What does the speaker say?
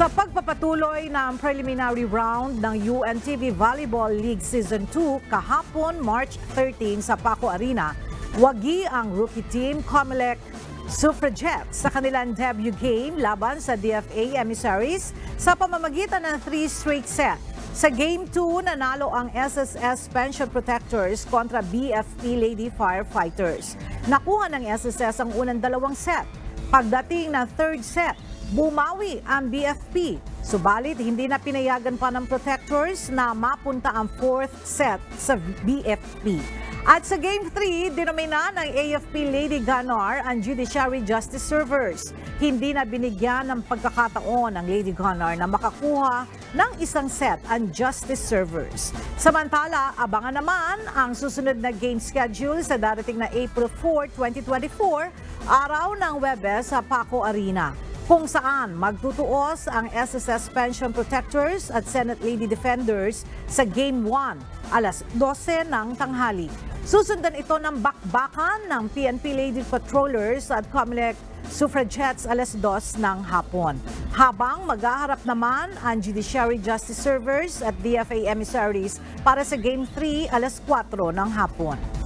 Sa pagpapatuloy ng preliminary round ng UNTV Volleyball League Season 2 kahapon March 13 sa Paco Arena, wagi ang rookie team Comelec Suffragettes sa kanilang debut game laban sa DFA Emissaries sa pamamagitan ng 3 straight set. Sa Game 2, nanalo ang SSS Pension Protectors kontra BFP Lady Firefighters. Nakuha ng SSS ang unang 2 set. Pagdating ng 3rd set, bumawi ang BFP. Subalit, hindi na pinayagan pa ng Protectors na mapunta ang 4th set sa BFP. At sa Game 3, dinomina ng AFP Lady Gunnar ang Judiciary Justice Servers. Hindi na binigyan ng pagkakataon ng Lady Gunnar na makakuha ng isang set ang Justice Servers. Samantala, abangan naman ang susunod na game schedule sa darating na April 4, 2024, araw ng Webes sa Paco Arena, kung saan magtutuos ang SSS Pension Protectors at Senate Lady Defenders sa Game 1, alas 12 ng tanghali. Susundan ito ng bakbakan ng PNP Lady Patrollers at Comelec Suffragettes alas 2 ng hapon. Habang maghaharap naman ang Judiciary Justice Servers at DFA Emissaries para sa Game 3 alas 4 ng hapon.